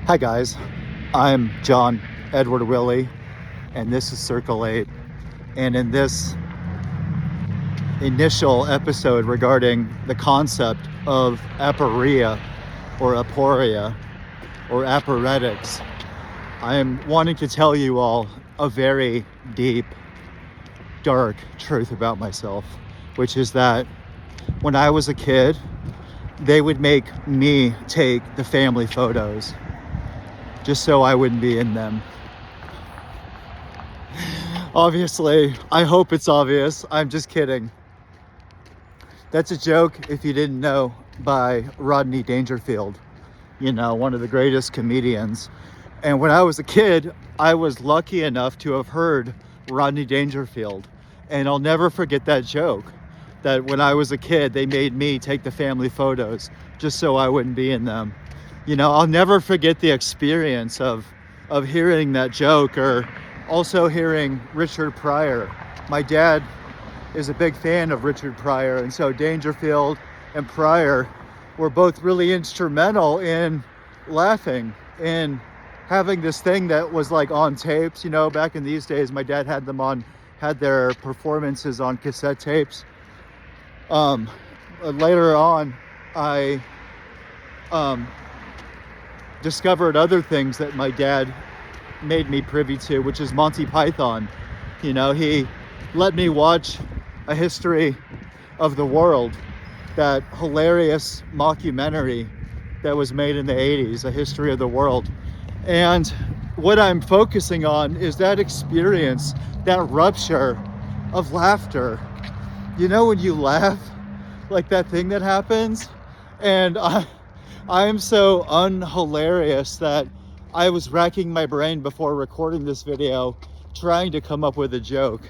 Hi guys, I'm John Edward Willie, and this is Circle 8. And in this initial episode regarding the concept of aporia or aporia or aporetics, I am wanting to tell you all a very deep, dark truth about myself, which is that when I was a kid, they would make me take the family photos just so I wouldn't be in them. Obviously, I hope it's obvious. I'm just kidding. That's a joke, if you didn't know, by Rodney Dangerfield, one of the greatest comedians. And when I was a kid, I was lucky enough to have heard Rodney Dangerfield. And I'll never forget that joke, that when I was a kid, they made me take the family photos just so I wouldn't be in them. I'll never forget the experience of hearing that joke, or also hearing Richard Pryor. My dad is a big fan of Richard Pryor, and so Dangerfield and Pryor were both really instrumental in laughing and having this thing that was like on tapes. Back in these days, my dad had their performances on cassette tapes. Later on, I discovered other things that my dad made me privy to, which is Monty Python. He let me watch A History of the World, that hilarious mockumentary that was made in the 80s, A History of the World. And what I'm focusing on is that experience, that rupture of laughter. When you laugh, like that thing that happens, and I am so unhilarious that I was racking my brain before recording this video trying to come up with a joke.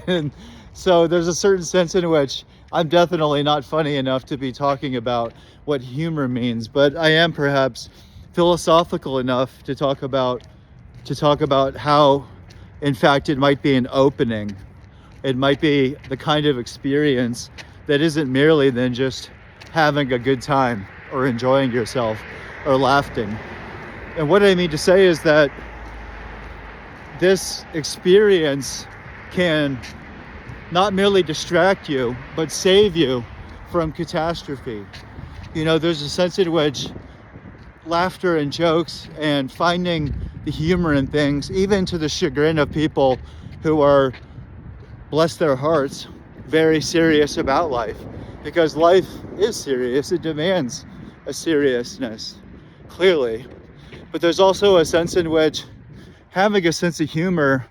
And so there's a certain sense in which I'm definitely not funny enough to be talking about what humor means, but I am perhaps philosophical enough to talk about how, in fact, it might be an opening. It might be the kind of experience that isn't merely than just having a good time or enjoying yourself or laughing. And what I mean to say is that this experience can not merely distract you, but save you from catastrophe. There's a sense in which laughter and jokes and finding the humor in things, even to the chagrin of people who are, bless their hearts, very serious about life. Because life is serious, it demands a seriousness, clearly. But there's also a sense in which having a sense of humor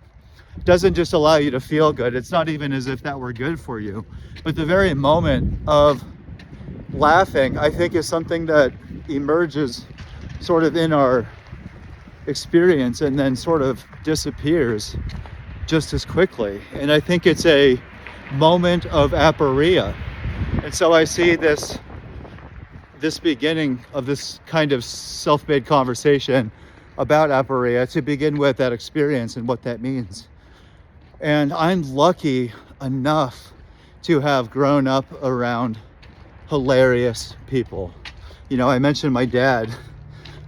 doesn't just allow you to feel good. It's not even as if that were good for you. But the very moment of laughing, I think, is something that emerges sort of in our experience and then sort of disappears just as quickly. And I think it's a moment of aporia. And so I see this beginning of this kind of self-made conversation about aporia to begin with that experience and what that means. And I'm lucky enough to have grown up around hilarious people. I mentioned my dad,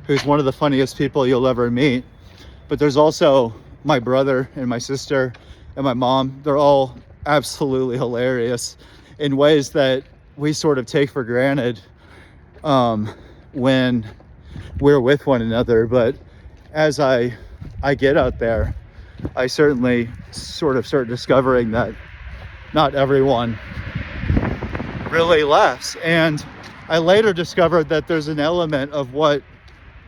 who's one of the funniest people you'll ever meet, but there's also my brother and my sister and my mom. They're all absolutely hilarious in ways that we sort of take for granted when we're with one another. But as I get out there, I certainly sort of start discovering that not everyone really laughs. And I later discovered that there's an element of what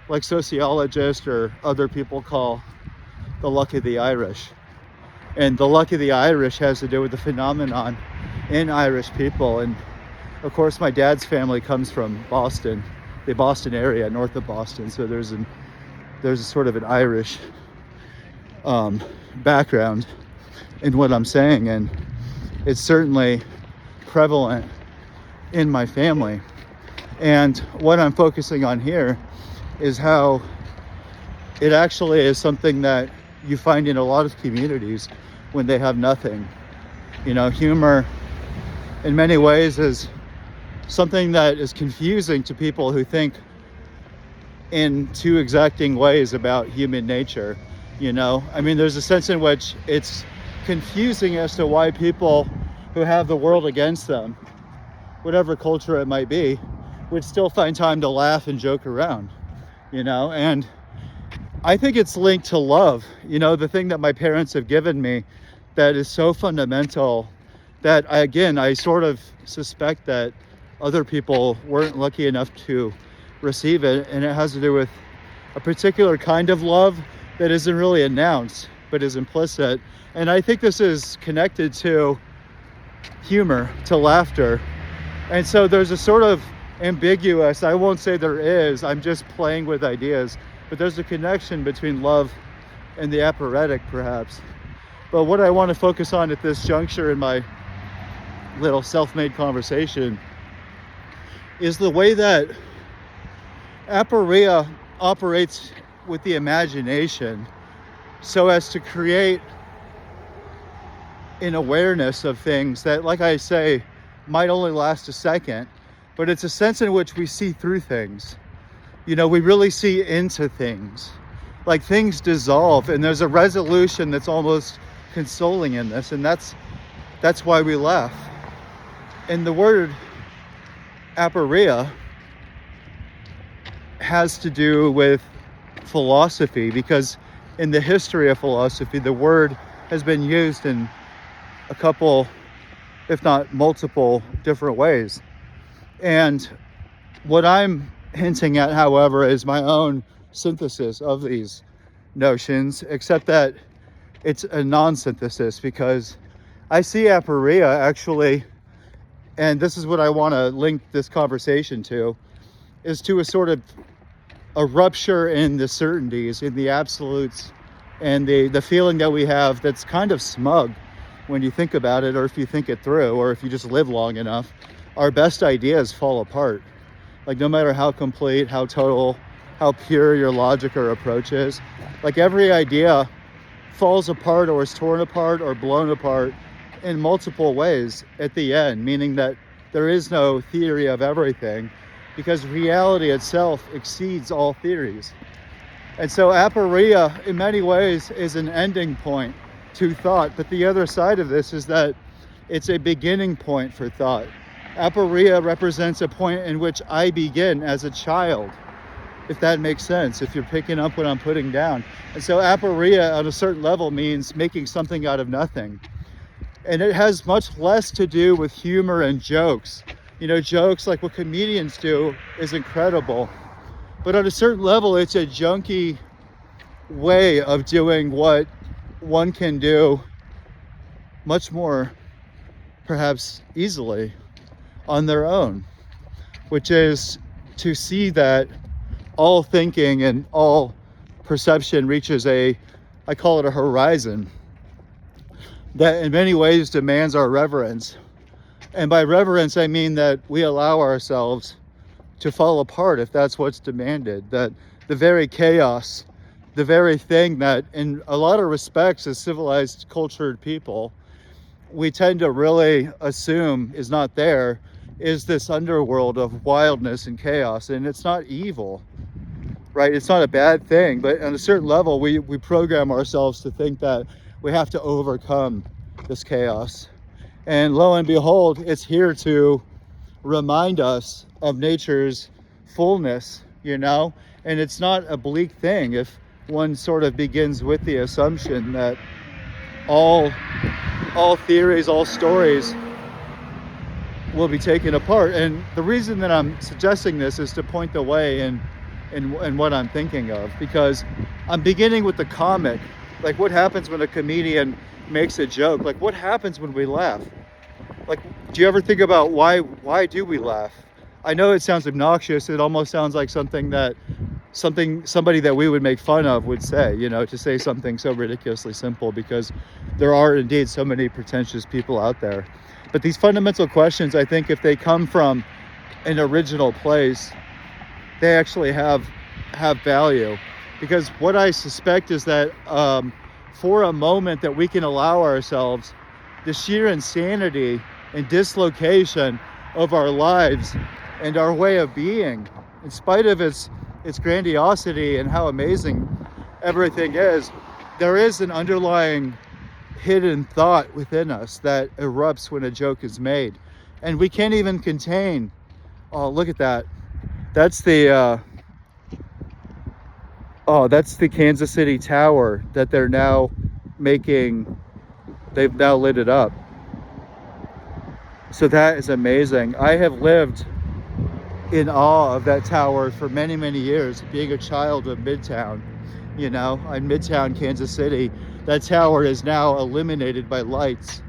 like sociologists or other people call the luck of the Irish. And the luck of the Irish has to do with the phenomenon in Irish people. And of course, my dad's family comes from Boston, the Boston area, north of Boston. So there's a sort of an Irish background in what I'm saying, and it's certainly prevalent in my family. And what I'm focusing on here is how it actually is something that you find in a lot of communities when they have nothing. Humor in many ways is something that is confusing to people who think in too exacting ways about human nature. I mean, there's a sense in which it's confusing as to why people who have the world against them, whatever culture it might be, would still find time to laugh and joke around, and I think it's linked to love, the thing that my parents have given me that is so fundamental that I sort of suspect that other people weren't lucky enough to receive it, and it has to do with a particular kind of love that isn't really announced but is implicit. And I think this is connected to humor, to laughter. And so there's a sort of ambiguous, I won't say there is, I'm just playing with ideas, but there's a connection between love and the aporetic, perhaps. But what I want to focus on at this juncture in my little self-made conversation is the way that Aporia operates with the imagination so as to create an awareness of things that, like I say, might only last a second, but it's a sense in which we see through things. We really see into things. Like, things dissolve, and there's a resolution that's almost consoling in this, and that's why we laugh. And the word aporia has to do with philosophy, because in the history of philosophy, the word has been used in a couple, if not multiple, different ways. And what I'm hinting at, however, is my own synthesis of these notions, except that it's a non-synthesis, because I see aporia actually, and this is what I want to link this conversation to, is to a sort of a rupture in the certainties, in the absolutes, and the feeling that we have that's kind of smug when you think about it, or if you think it through, or if you just live long enough. Our best ideas fall apart. Like, no matter how complete, how total, how pure your logic or approach is, like, every idea falls apart or is torn apart or blown apart in multiple ways at the end, meaning that there is no theory of everything, because reality itself exceeds all theories. And so aporia, in many ways, is an ending point to thought, but the other side of this is that it's a beginning point for thought. Aporia represents a point in which I begin as a child, if that makes sense, if you're picking up what I'm putting down. And so aporia on a certain level means making something out of nothing. And it has much less to do with humor and jokes. Jokes like what comedians do is incredible. But on a certain level, it's a junky way of doing what one can do much more, perhaps easily, on their own, which is to see that all thinking and all perception reaches I call it a horizon, that in many ways demands our reverence. And by reverence, I mean that we allow ourselves to fall apart if that's what's demanded, that the very chaos, the very thing that in a lot of respects as civilized, cultured people, we tend to really assume is not there, is this underworld of wildness and chaos. And it's not evil, right? It's not a bad thing, but on a certain level, we program ourselves to think that we have to overcome this chaos. And lo and behold, it's here to remind us of nature's fullness, and it's not a bleak thing if one sort of begins with the assumption that all theories, all stories will be taken apart. And the reason that I'm suggesting this is to point the way in what I'm thinking of, because I'm beginning with the comic. Like, what happens when a comedian makes a joke? Like, what happens when we laugh? Like, do you ever think about why do we laugh? I know it sounds obnoxious. It almost sounds like somebody that we would make fun of would say, to say something so ridiculously simple, because there are indeed so many pretentious people out there. But these fundamental questions, I think, if they come from an original place, they actually have value. Because what I suspect is that for a moment that we can allow ourselves the sheer insanity and dislocation of our lives and our way of being, in spite of its its grandiosity and how amazing everything is, there is an underlying hidden thought within us that erupts when a joke is made. And we can't even contain, oh, look at that. That's the Kansas City Tower that they're now making, they've now lit it up. So that is amazing. I have lived in awe of that tower for many, many years, being a child of Midtown. You know, in Midtown, Kansas City, that tower is now illuminated by lights.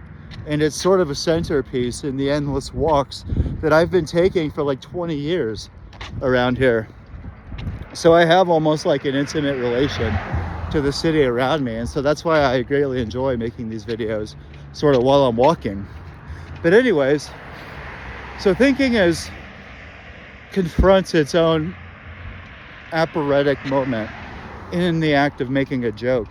And it's sort of a centerpiece in the endless walks that I've been taking for like 20 years around here. So I have almost like an intimate relation to the city around me. And so that's why I greatly enjoy making these videos sort of while I'm walking. But anyways, so thinking confronts its own aphoretic moment in the act of making a joke.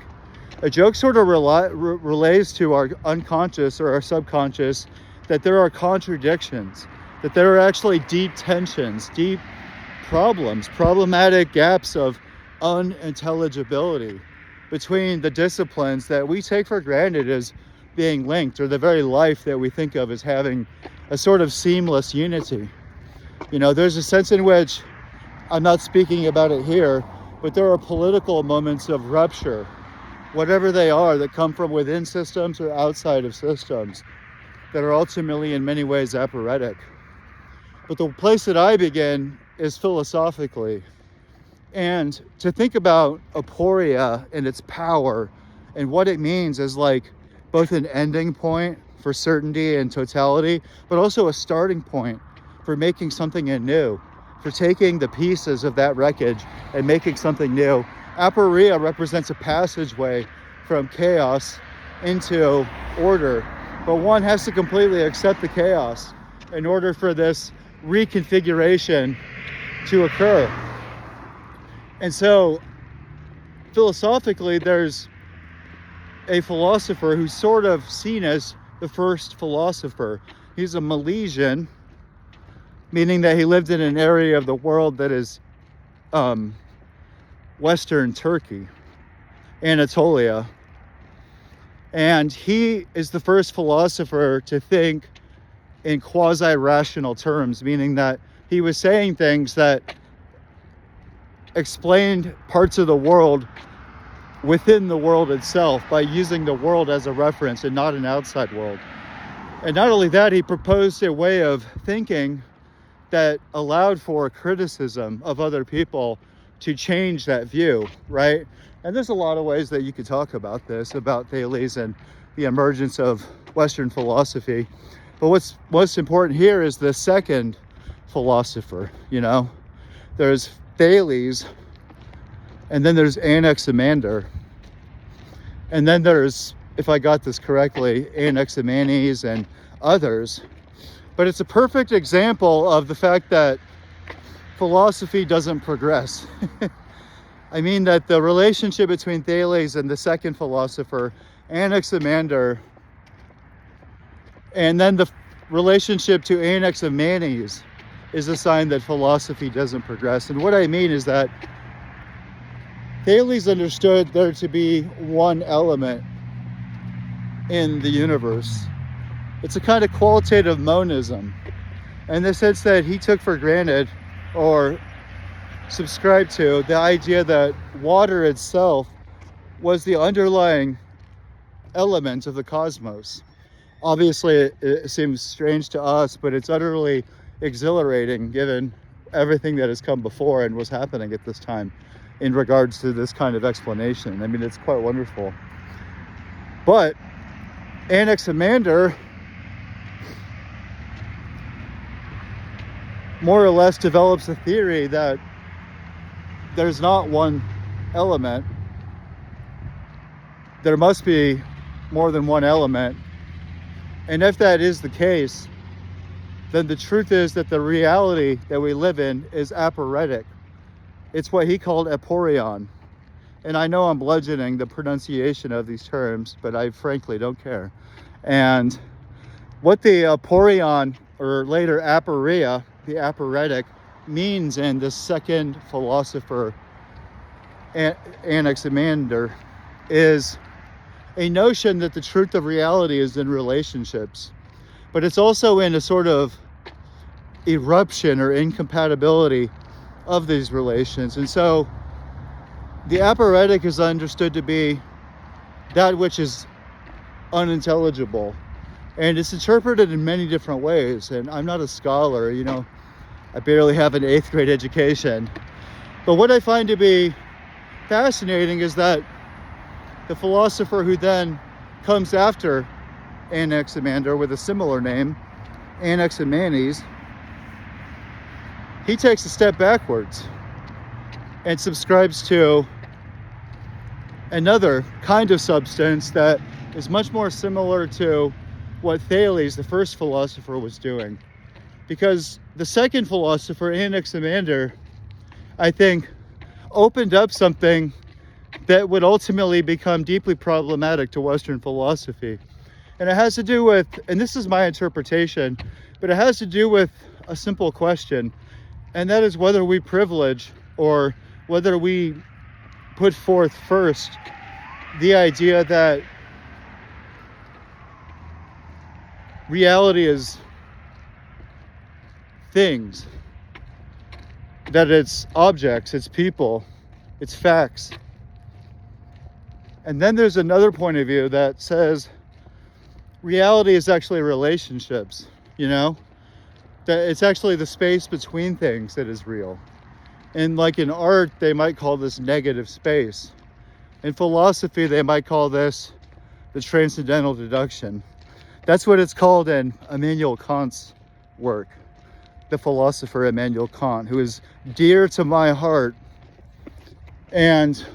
A joke sort of relays to our unconscious or our subconscious that there are contradictions, that there are actually deep tensions, deep problems, problematic gaps of unintelligibility between the disciplines that we take for granted as being linked, or the very life that we think of as having a sort of seamless unity. You know, there's a sense in which, I'm not speaking about it here, but there are political moments of rupture, whatever they are, that come from within systems or outside of systems, that are ultimately in many ways aphoretic. But the place that I begin is philosophically, and to think about aporia and its power and what it means as like both an ending point for certainty and totality, but also a starting point for making something anew, for taking the pieces of that wreckage and making something new. Aporia represents a passageway from chaos into order, but one has to completely accept the chaos in order for this reconfiguration to occur. And so philosophically, there's a philosopher who's sort of seen as the first philosopher. He's a Milesian, meaning that he lived in an area of the world that is Western Turkey, Anatolia. And he is the first philosopher to think in quasi-rational terms, meaning that he was saying things that explained parts of the world within the world itself by using the world as a reference and not an outside world. And not only that, he proposed a way of thinking that allowed for criticism of other people to change that view, right? And there's a lot of ways that you could talk about this, about Thales and the emergence of Western philosophy. But what's most important here is the second philosopher, you know? There's Thales, and then there's Anaximander, and then there's, if I got this correctly, Anaximenes and others. But it's a perfect example of the fact that philosophy doesn't progress. I mean that the relationship between Thales and the second philosopher, Anaximander, and then the relationship to Anaximenes is a sign that philosophy doesn't progress. And what I mean is that Thales understood there to be one element in the universe. It's a kind of qualitative monism, in the sense that he took for granted or subscribed to the idea that water itself was the underlying element of the cosmos. Obviously, it seems strange to us, but it's utterly exhilarating given everything that has come before and was happening at this time in regards to this kind of explanation. I mean, it's quite wonderful. But Anaximander more or less develops a theory that there's not one element. There must be more than one element. And if that is the case, then the truth is that the reality that we live in is aphoretic. It's what he called aporion. And I know I'm bludgeoning the pronunciation of these terms, but I frankly don't care. And what the aporion, or later aporia, the aphoretic, means in this second philosopher, Anaximander, is a notion that the truth of reality is in relationships, but it's also in a sort of eruption or incompatibility of these relations. And so the aporetic is understood to be that which is unintelligible, and it's interpreted in many different ways. And I'm not a scholar, I barely have an 8th grade education, but what I find to be fascinating is that the philosopher who then comes after Anaximander with a similar name, Anaximenes, he takes a step backwards and subscribes to another kind of substance that is much more similar to what Thales, the first philosopher, was doing. Because the second philosopher, Anaximander, I think, opened up something that would ultimately become deeply problematic to Western philosophy. And it has to do with, and this is my interpretation, but it has to do with a simple question, and that is whether we privilege or whether we put forth first the idea that reality is things, that it's objects, it's people, it's facts. And then there's another point of view that says reality is actually relationships, that it's actually the space between things that is real. And like in art, they might call this negative space. In philosophy, they might call this the transcendental deduction. That's what it's called in Immanuel Kant's work, the philosopher Immanuel Kant, who is dear to my heart. And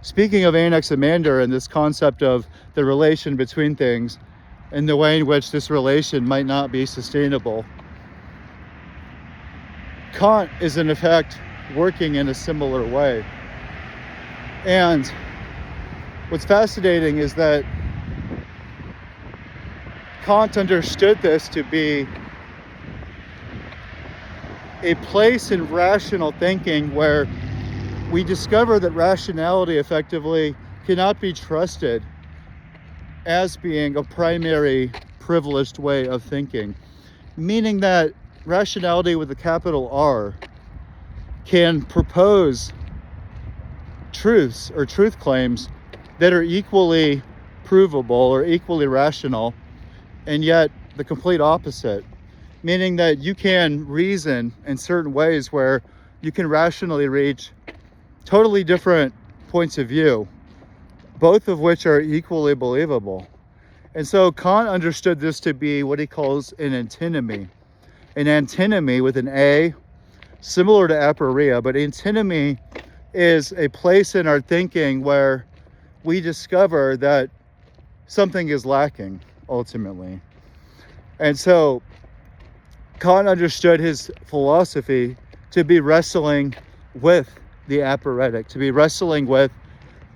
speaking of Anaximander and this concept of the relation between things and the way in which this relation might not be sustainable, Kant is in effect working in a similar way. And what's fascinating is that Kant understood this to be a place in rational thinking where we discover that rationality effectively cannot be trusted as being a primary privileged way of thinking, meaning that rationality with a capital R can propose truths or truth claims that are equally provable or equally rational, and yet the complete opposite, meaning that you can reason in certain ways where you can rationally reach totally different points of view, both of which are equally believable. And so Kant understood this to be what he calls an antinomy. An antinomy with an A, similar to aporia, but antinomy is a place in our thinking where we discover that something is lacking ultimately. And so Kant understood his philosophy to be wrestling with the aporetic, to be wrestling with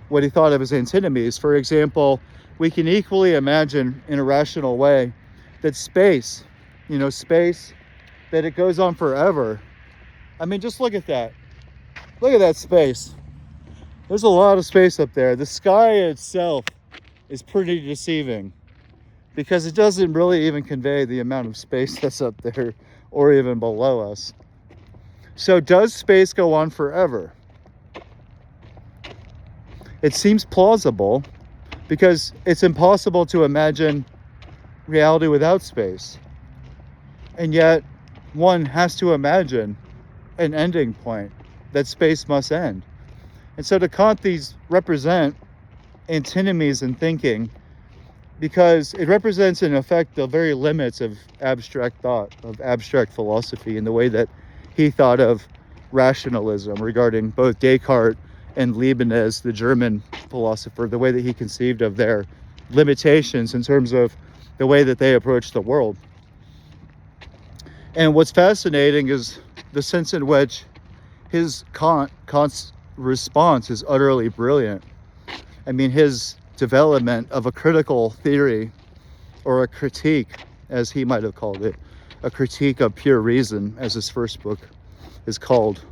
what he thought of as antinomies. For example, we can equally imagine in a rational way that space, that it goes on forever. I mean, just look at that. Look at that space. There's a lot of space up there. The sky itself is pretty deceiving because it doesn't really even convey the amount of space that's up there or even below us. So does space go on forever? It seems plausible because it's impossible to imagine reality without space. And yet one has to imagine an ending point, that space must end. And so to Kant, these represent antinomies in thinking because it represents in effect the very limits of abstract thought, of abstract philosophy, in the way that he thought of rationalism regarding both Descartes and Leibniz, the German philosopher, the way that he conceived of their limitations in terms of the way that they approach the world. And what's fascinating is the sense in which Kant's response is utterly brilliant. I mean, his development of a critical theory, or a critique, as he might have called it, a critique of pure reason, as his first book is called.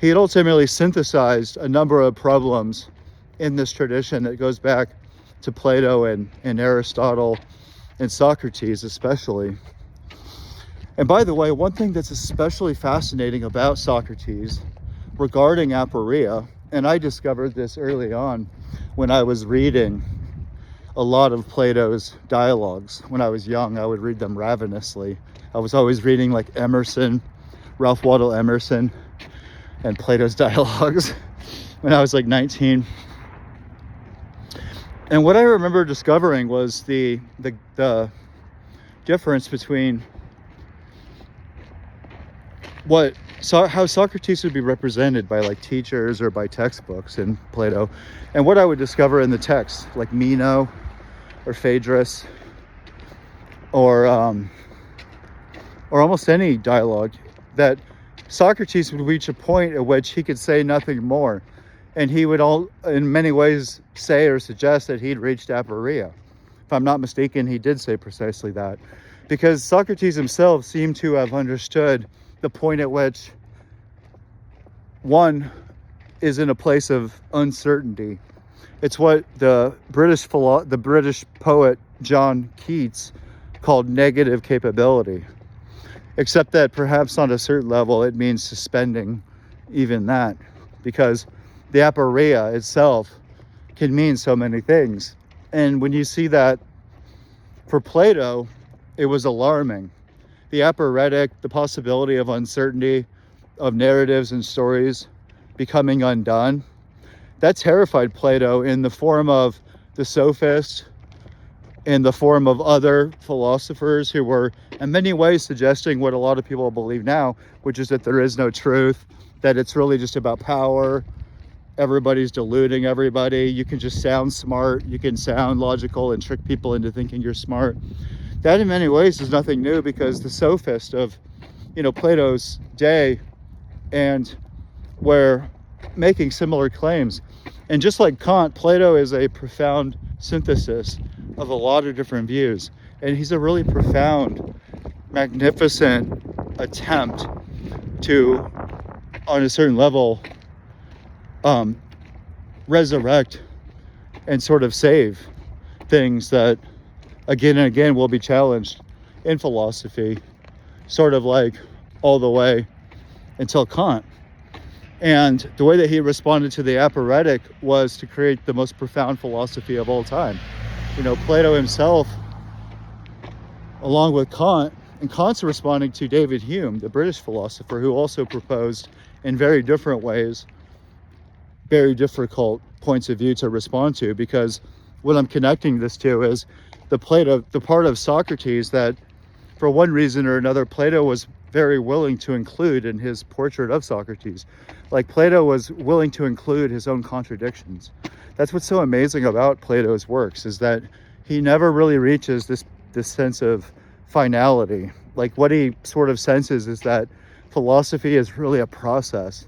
He had ultimately synthesized a number of problems in this tradition that goes back to Plato and Aristotle and Socrates especially. And by the way, one thing that's especially fascinating about Socrates regarding aporia, and I discovered this early on when I was reading a lot of Plato's dialogues. When I was young, I would read them ravenously. I was always reading like Emerson, Ralph Waldo Emerson, and Plato's dialogues when I was like 19. And what I remember discovering was the difference between how Socrates would be represented by like teachers or by textbooks in Plato, and what I would discover in the text, like Meno or Phaedrus, or almost any dialogue, that Socrates would reach a point at which he could say nothing more, and he would in many ways say or suggest that he'd reached aporia. If I'm not mistaken, he did say precisely that, because Socrates himself seemed to have understood the point at which one is in a place of uncertainty. It's what the British poet John Keats called negative capability, except that perhaps on a certain level it means suspending even that, because the aporia itself can mean so many things. And when you see that for Plato, it was alarming. The aporetic, the possibility of uncertainty, of narratives and stories becoming undone, that terrified Plato in the form of the sophists, in the form of other philosophers who were in many ways suggesting what a lot of people believe now, which is that there is no truth, that it's really just about power, everybody's deluding everybody, you can just sound smart, you can sound logical and trick people into thinking you're smart. That in many ways is nothing new, because the sophists of, Plato's day and were making similar claims. And just like Kant, Plato is a profound synthesis of a lot of different views. And he's a really profound, magnificent attempt to, on a certain level, resurrect and sort of save things that again and again will be challenged in philosophy, sort of like all the way until Kant. And the way that he responded to the aporetic was to create the most profound philosophy of all time. Plato himself, along with Kant, and Kant's responding to David Hume, the British philosopher, who also proposed in very different ways very difficult points of view to respond to, because what I'm connecting this to is the part of Socrates that, for one reason or another, Plato was very willing to include in his portrait of Socrates. Like, Plato was willing to include his own contradictions. That's what's so amazing about Plato's works, is that he never really reaches this sense of finality. Like, what he sort of senses is that philosophy is really a process.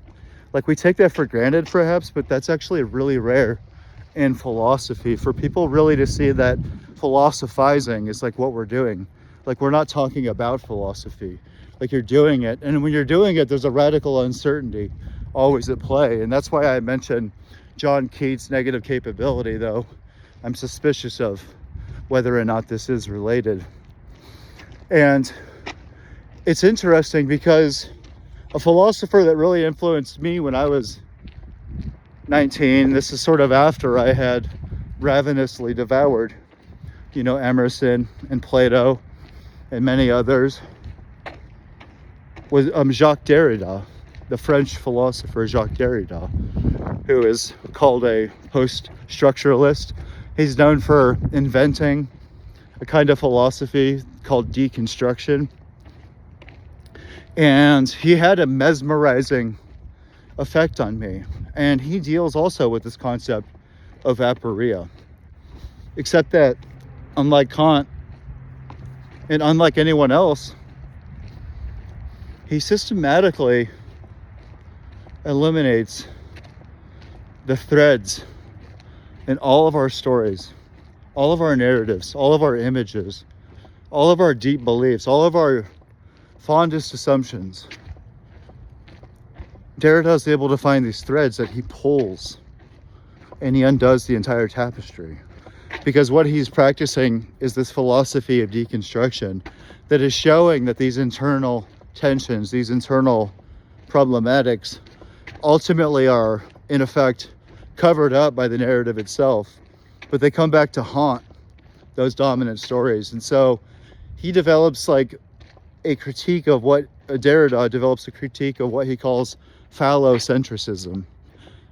Like, we take that for granted perhaps, but that's actually really rare in philosophy, for people really to see that philosophizing is like what we're doing. Like, we're not talking about philosophy, like you're doing it, and when you're doing it, there's a radical uncertainty always at play. And that's why I mentioned John Keats' negative capability, though I'm suspicious of whether or not this is related. And it's interesting because a philosopher that really influenced me when I was 19, this is sort of after I had ravenously devoured, Emerson and Plato and many others, was Jacques Derrida, the French philosopher Jacques Derrida, who is called a post-structuralist. He's known for inventing a kind of philosophy called deconstruction. And he had a mesmerizing effect on me. And he deals also with this concept of aporia. Except that, unlike Kant and unlike anyone else, he systematically eliminates the threads in all of our stories, all of our narratives, all of our images, all of our deep beliefs, all of our fondest assumptions. Derrida is able to find these threads that he pulls, and he undoes the entire tapestry. Because what he's practicing is this philosophy of deconstruction that is showing that these internal tensions, these internal problematics, ultimately are, in effect, covered up by the narrative itself, but they come back to haunt those dominant stories. And so he develops like a critique of what Derrida develops a critique of what he calls phallocentrism,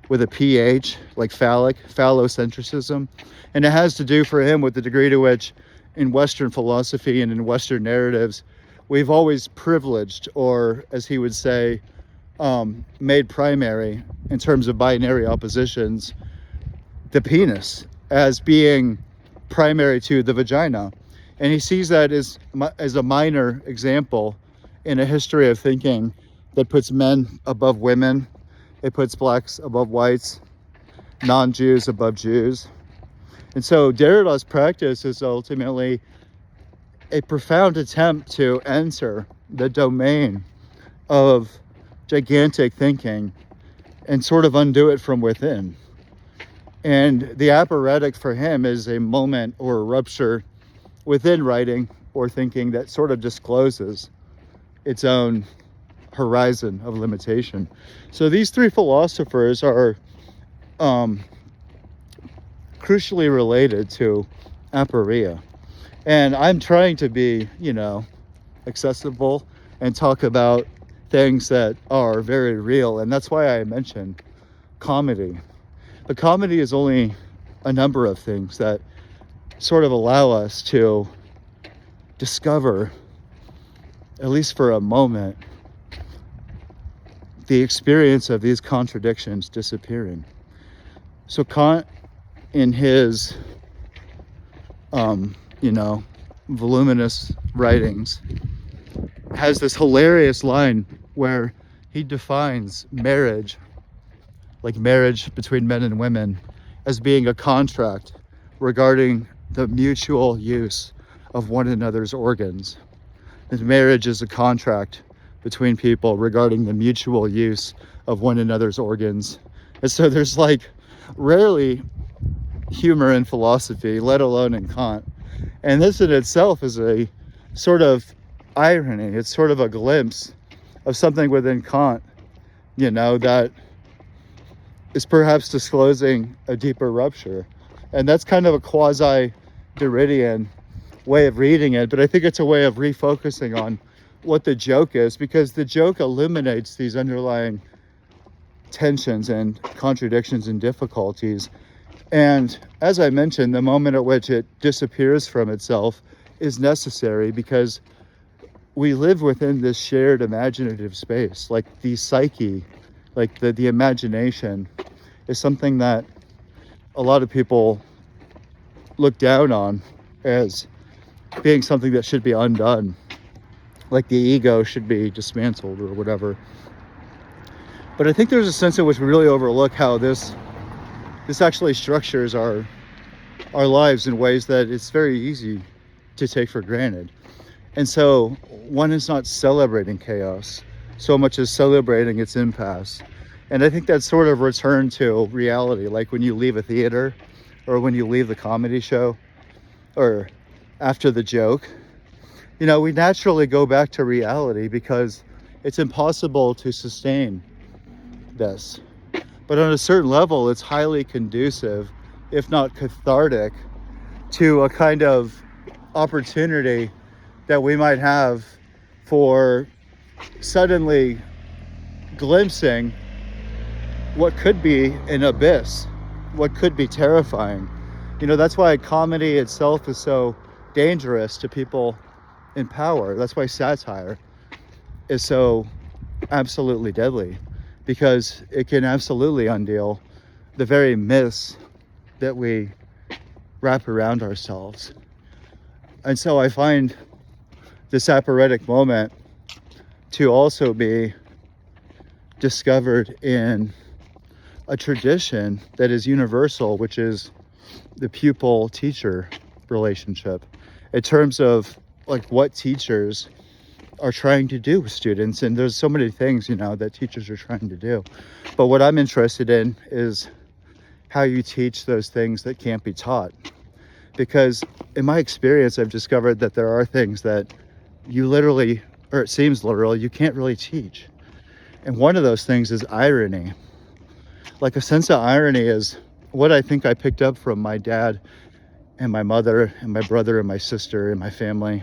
with a PH, like phallic, phallocentrism. And it has to do for him with the degree to which in Western philosophy and in Western narratives, we've always privileged, or as he would say, made primary in terms of binary oppositions, the penis as being primary to the vagina. And he sees that as a minor example in a history of thinking that puts men above women. It puts blacks above whites, non-Jews above Jews. And so Derrida's practice is ultimately a profound attempt to enter the domain of gigantic thinking and sort of undo it from within. And the aphoretic for him is a moment or a rupture within writing or thinking that sort of discloses its own horizon of limitation. So these three philosophers are crucially related to Aporia. And I'm trying to be, accessible and talk about things that are very real. And that's why I mentioned comedy. But comedy is only a number of things that sort of allow us to discover, at least for a moment, the experience of these contradictions disappearing. So Kant, in his, voluminous writings, has this hilarious line where he defines marriage, like marriage between men and women, as being a contract regarding the mutual use of one another's organs. And marriage is a contract between people regarding the mutual use of one another's organs. And so there's like rarely humor in philosophy, let alone in Kant. And this in itself is a sort of irony. It's sort of a glimpse of something within Kant, that is perhaps disclosing a deeper rupture. And that's kind of a quasi-Derridian way of reading it, but I think it's a way of refocusing on what the joke is, because the joke illuminates these underlying tensions and contradictions and difficulties. And as I mentioned, the moment at which it disappears from itself is necessary, because we live within this shared imaginative space. Like the psyche, like the imagination is something that a lot of people look down on as being something that should be undone. Like the ego should be dismantled or whatever. But I think there's a sense in which we really overlook how this actually structures our lives in ways that it's very easy to take for granted. And so one is not celebrating chaos so much as celebrating its impasse. And I think that's sort of return to reality, like when you leave a theater or when you leave the comedy show or after the joke. We naturally go back to reality because it's impossible to sustain this. But on a certain level, it's highly conducive, if not cathartic, to a kind of opportunity that we might have for suddenly glimpsing what could be an abyss, what could be terrifying. That's why comedy itself is so dangerous to people in power. That's why satire is so absolutely deadly, because it can absolutely undeal the very myths that we wrap around ourselves. And so I find this aphoretic moment to also be discovered in a tradition that is universal, which is the pupil-teacher relationship, in terms of like what teachers are trying to do with students. And there's so many things, that teachers are trying to do. But what I'm interested in is how you teach those things that can't be taught. Because in my experience, I've discovered that there are things that you literally, or it seems literal, you can't really teach. And one of those things is irony. Like, a sense of irony is what I think I picked up from my dad and my mother and my brother and my sister and my family.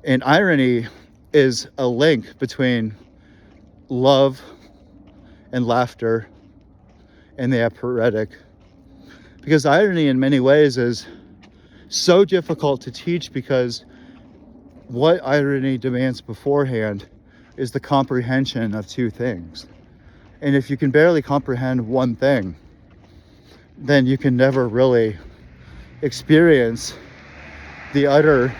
And irony is a link between love and laughter and the aporetic. Because irony in many ways is so difficult to teach, because what irony demands beforehand is the comprehension of two things. And if you can barely comprehend one thing, then you can never really experience the utter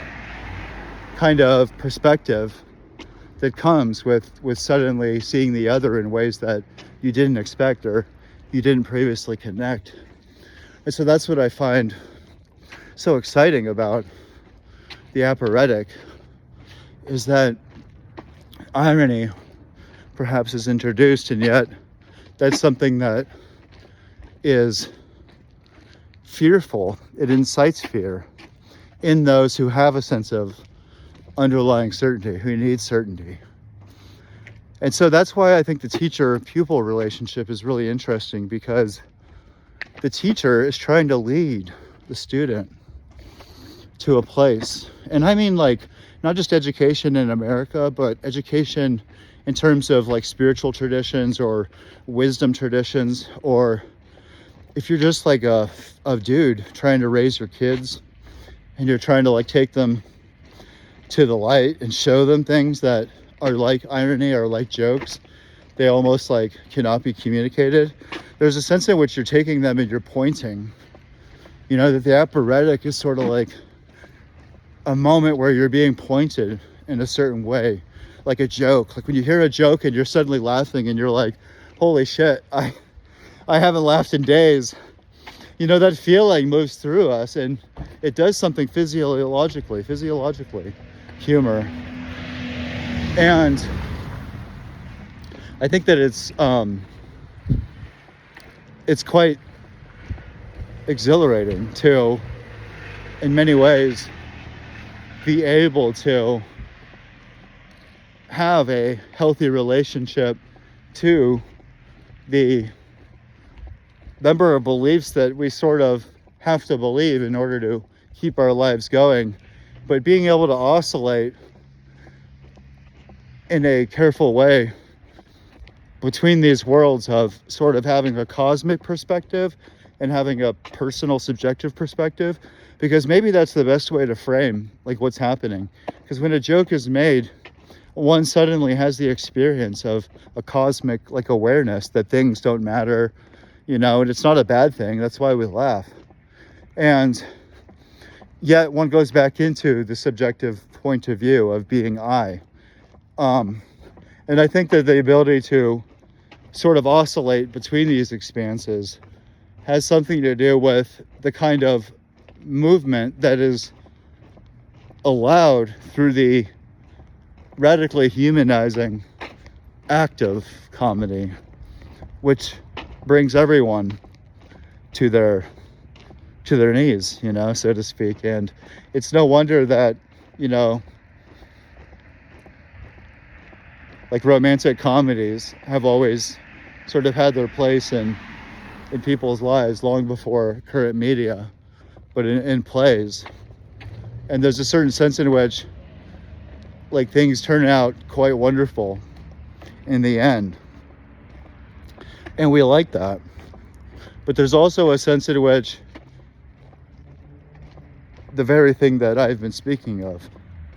kind of perspective that comes with suddenly seeing the other in ways that you didn't expect or you didn't previously connect. And so that's what I find so exciting about the aporetic, is that irony perhaps is introduced, and yet that's something that is fearful. It incites fear in those who have a sense of underlying certainty, who need certainty. And so that's why I think the teacher-pupil relationship is really interesting, because the teacher is trying to lead the student to a place. And I mean, like, not just education in America, but education in terms of like spiritual traditions or wisdom traditions, or if you're just like a dude trying to raise your kids and you're trying to like take them to the light and show them things that are like irony or like jokes, they almost like cannot be communicated. There's a sense in which you're taking them and you're pointing, that the aporetic is sort of like a moment where you're being pointed in a certain way, like a joke. Like when you hear a joke and you're suddenly laughing and you're like, holy shit, I haven't laughed in days. That feeling moves through us, and it does something physiologically, humor. And I think that it's quite exhilarating to, in many ways, be able to have a healthy relationship to the number of beliefs that we sort of have to believe in order to keep our lives going, but being able to oscillate in a careful way between these worlds of sort of having a cosmic perspective and having a personal subjective perspective, because maybe that's the best way to frame like what's happening. Because when a joke is made, one suddenly has the experience of a cosmic like awareness that things don't matter, and it's not a bad thing. That's why we laugh. And yet one goes back into the subjective point of view of being I. And I think that the ability to sort of oscillate between these expanses has something to do with the kind of movement that is allowed through the radically humanizing act of comedy, which brings everyone to their knees, so to speak. And it's no wonder that, like romantic comedies have always sort of had their place in people's lives long before current media, but in plays. And there's a certain sense in which like things turn out quite wonderful in the end. And we like that. But there's also a sense in which the very thing that I've been speaking of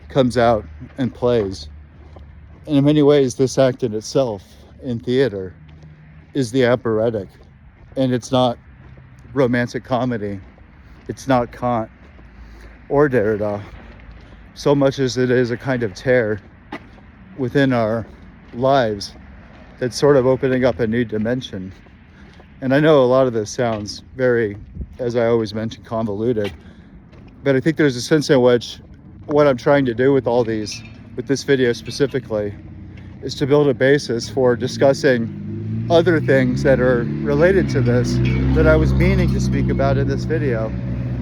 comes out and plays. And in many ways, this act in itself in theater is the aporetic. And it's not romantic comedy. It's not Kant or Derrida, so much as it is a kind of tear within our lives that's sort of opening up a new dimension. And I know a lot of this sounds very, as I always mention, convoluted, but I think there's a sense in which what I'm trying to do with all these with this video specifically, is to build a basis for discussing other things that are related to this that I was meaning to speak about in this video.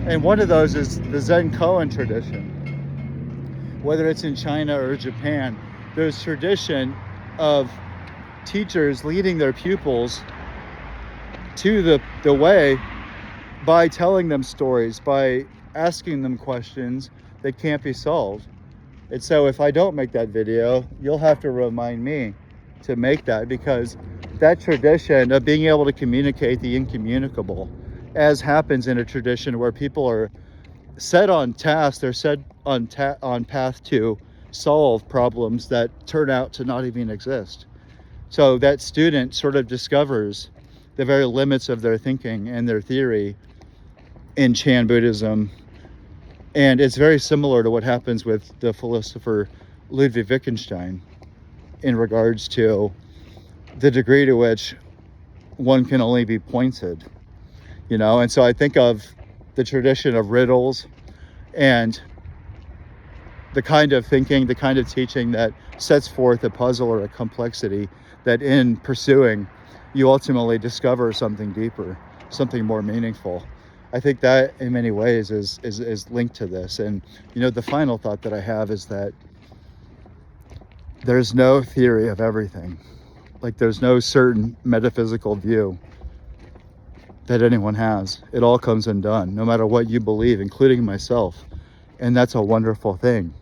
And one of those is the Zen koan tradition. Whether it's in China or Japan, there's tradition of teachers leading their pupils to the way by telling them stories, by asking them questions that can't be solved. And so if I don't make that video, you'll have to remind me to make that, because that tradition of being able to communicate the incommunicable, as happens in a tradition where people are set on task, they're set on path to solve problems that turn out to not even exist. So that student sort of discovers the very limits of their thinking and their theory in Chan Buddhism. And it's very similar to what happens with the philosopher Ludwig Wittgenstein in regards to the degree to which one can only be pointed, you know? And so I think of the tradition of riddles and the kind of thinking, the kind of teaching that sets forth a puzzle or a complexity that in pursuing, you ultimately discover something deeper, something more meaningful. I think that in many ways is linked to this. And, you know, the final thought that I have is that there's no theory of everything. Like, there's no certain metaphysical view that anyone has. It all comes undone, no matter what you believe, including myself. And that's a wonderful thing.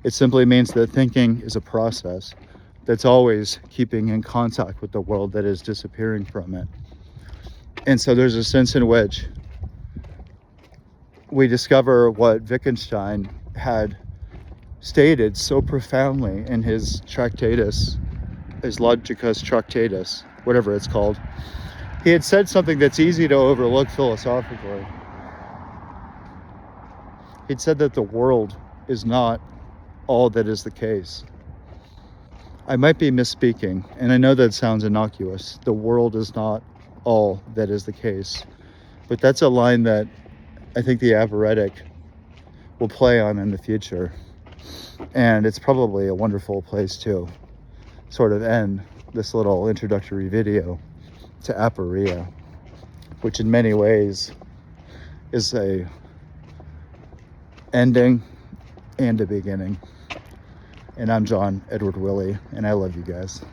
It simply means that thinking is a process that's always keeping in contact with the world that is disappearing from it. And so there's a sense in which we discover what Wittgenstein had stated so profoundly in his Tractatus, his Logicus Tractatus, whatever it's called. He had said something that's easy to overlook philosophically. He'd said that the world is not all that is the case. I might be misspeaking, and I know that sounds innocuous. The world is not all that is the case. But that's a line that I think the Aporetic will play on in the future. And it's probably a wonderful place to sort of end this little introductory video to Aporia, which in many ways is a ending and a beginning. And I'm John Edward Willie, and I love you guys.